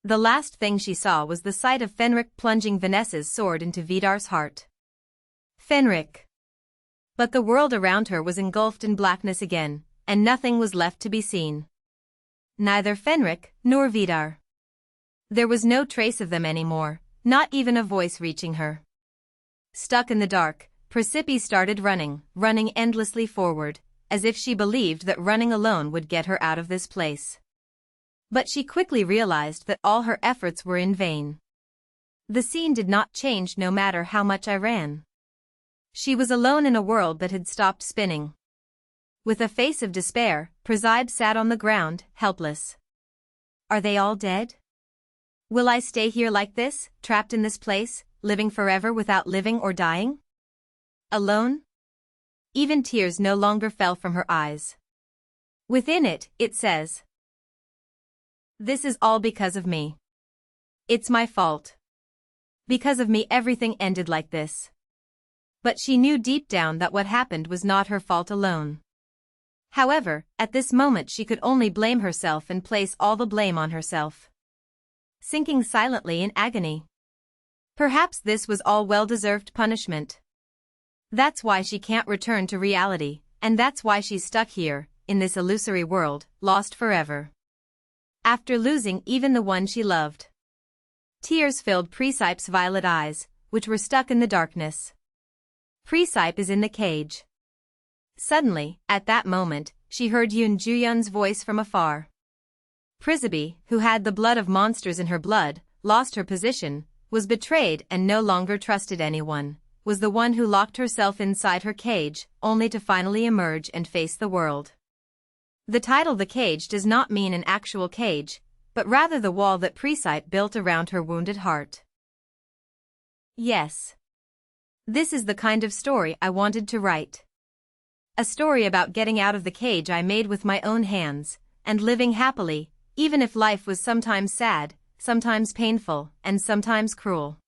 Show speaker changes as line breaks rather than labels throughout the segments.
The last thing she saw was the sight of Fenric plunging Vanessa's sword into Vidar's heart. Fenric. But the world around her was engulfed in blackness again, and nothing was left to be seen. Neither Fenric nor Vidar. There was no trace of them anymore, not even a voice reaching her. Stuck in the dark, Presepe started running endlessly forward, as if she believed that running alone would get her out of this place. But she quickly realized that all her efforts were in vain. The scene did not change no matter how much I ran. She was alone in a world that had stopped spinning. With a face of despair, Presepe sat on the ground, helpless. Are they all dead? Will I stay here like this, trapped in this place, living forever without living or dying? Alone? Even tears no longer fell from her eyes. Within it says, "This is all because of me. It's my fault. Because of me everything ended like this." But she knew deep down that what happened was not her fault alone. However, at this moment she could only blame herself and place all the blame on herself. Sinking silently in agony. Perhaps this was all well-deserved punishment. That's why she can't return to reality, and that's why she's stuck here, in this illusory world, lost forever. After losing even the one she loved. Tears filled Presepe's violet eyes, which were stuck in the darkness. Presepe is in the cage. Suddenly, at that moment, she heard Juyeon's voice from afar. Presepe, who had the blood of monsters in her blood, lost her position, was betrayed and no longer trusted anyone, was the one who locked herself inside her cage, only to finally emerge and face the world. The title "The Cage" does not mean an actual cage, but rather the wall that Presepe built around her wounded heart. Yes. This is the kind of story I wanted to write. A story about getting out of the cage I made with my own hands, and living happily, even if life was sometimes sad, sometimes painful, and sometimes cruel.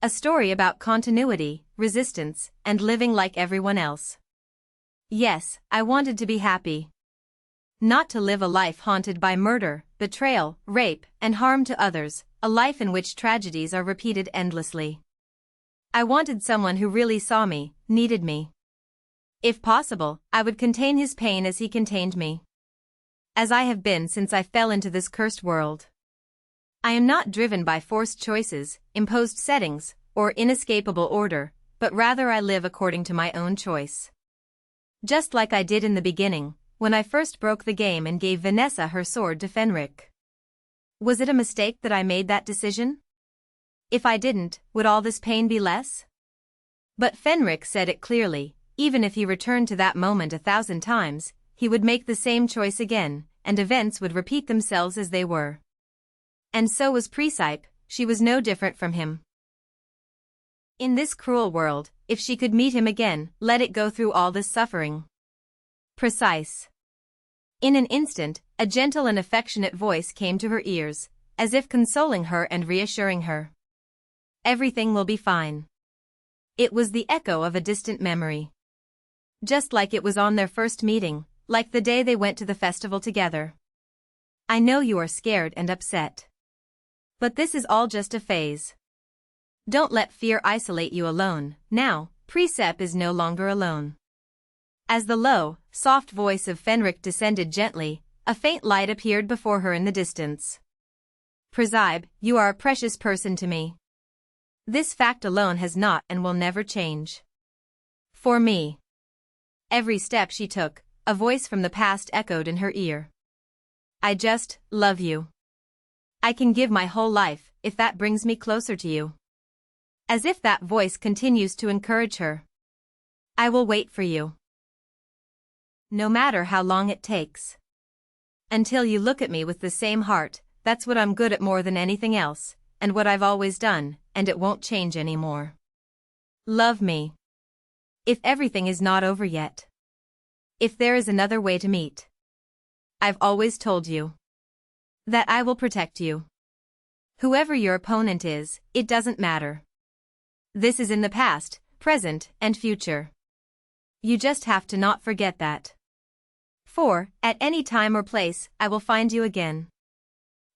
A story about continuity, resistance, and living like everyone else. Yes, I wanted to be happy. Not to live a life haunted by murder, betrayal, rape, and harm to others, a life in which tragedies are repeated endlessly. I wanted someone who really saw me, needed me. If possible, I would contain his pain as he contained me. As I have been since I fell into this cursed world. I am not driven by forced choices, imposed settings, or inescapable order, but rather I live according to my own choice. Just like I did in the beginning, when I first broke the game and gave Vanessa her sword to Fenric. Was it a mistake that I made that decision? If I didn't, would all this pain be less? But Fenric said it clearly, even if he returned to that moment 1,000 times, he would make the same choice again, and events would repeat themselves as they were. And so was Presepe, she was no different from him. In this cruel world, if she could meet him again, let it go through all this suffering. Precise. In an instant, a gentle and affectionate voice came to her ears, as if consoling her and reassuring her. Everything will be fine. It was the echo of a distant memory. Just like it was on their first meeting, like the day they went to the festival together. I know you are scared and upset. But this is all just a phase. Don't let fear isolate you alone. Now, Presepe is no longer alone. As the low, soft voice of Fenric descended gently, a faint light appeared before her in the distance. Presepe, you are a precious person to me. This fact alone has not and will never change. For me. Every step she took, a voice from the past echoed in her ear. I just love you. I can give my whole life, if that brings me closer to you. As if that voice continues to encourage her. I will wait for you. No matter how long it takes. Until you look at me with the same heart, that's what I'm good at more than anything else, and what I've always done, and it won't change anymore. Love me. If everything is not over yet. If there is another way to meet. I've always told you. That I will protect you. Whoever your opponent is, it doesn't matter. This is in the past, present, and future. You just have to not forget that. For, at any time or place, I will find you again.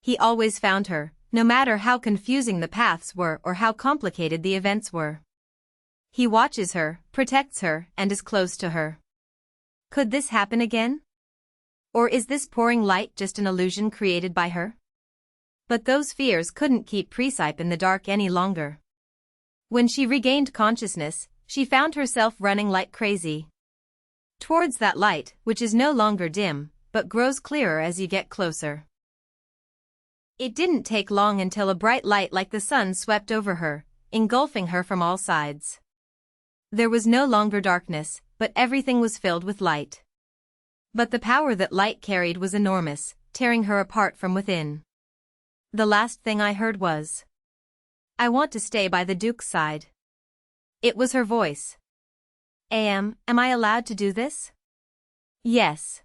He always found her, no matter how confusing the paths were or how complicated the events were. He watches her, protects her, and is close to her. Could this happen again? Or is this pouring light just an illusion created by her? But those fears couldn't keep Presepe in the dark any longer. When she regained consciousness, she found herself running like crazy towards that light, which is no longer dim, but grows clearer as you get closer. It didn't take long until a bright light like the sun swept over her, engulfing her from all sides. There was no longer darkness, but everything was filled with light. But the power that light carried was enormous, tearing her apart from within. The last thing I heard was, "I want to stay by the Duke's side." It was her voice. Am I allowed to do this? Yes.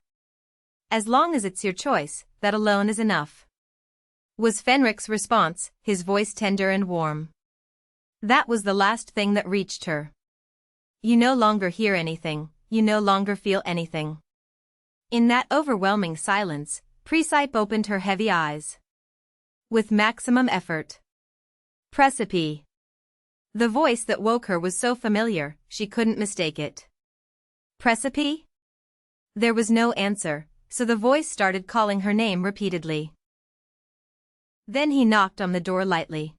As long as it's your choice, that alone is enough, was Fenric's response, his voice tender and warm. That was the last thing that reached her. You no longer hear anything, you no longer feel anything. In that overwhelming silence, Presepe opened her heavy eyes. With maximum effort. Presepe. The voice that woke her was so familiar, she couldn't mistake it. Presepe? There was no answer, so the voice started calling her name repeatedly. Then he knocked on the door lightly.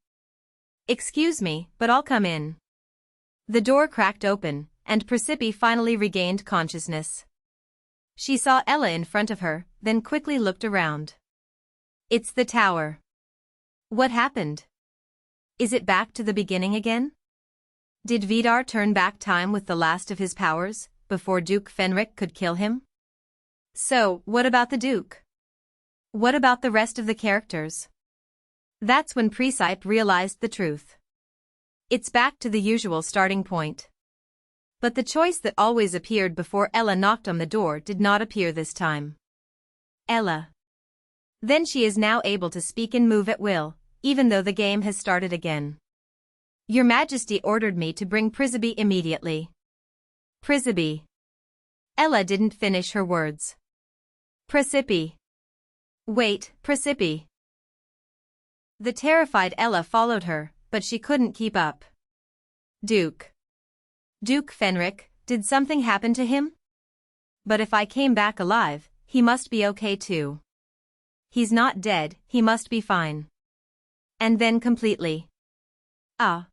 "Excuse me, but I'll come in." The door cracked open, and Presepe finally regained consciousness. She saw Ella in front of her, then quickly looked around. It's the tower. What happened? Is it back to the beginning again? Did Vidar turn back time with the last of his powers, before Duke Fenric could kill him? So, what about the Duke? What about the rest of the characters? That's when Presepe realized the truth. It's back to the usual starting point. But the choice that always appeared before Ella knocked on the door did not appear this time. Ella. Then she is now able to speak and move at will, even though the game has started again. Your Majesty ordered me to bring Presepe immediately. Presepe. Ella didn't finish her words. Presepe. Wait, Presepe. The terrified Ella followed her, but she couldn't keep up. Duke Fenric, did something happen to him? But if I came back alive, he must be okay too. He's not dead, he must be fine. And then completely. Ah.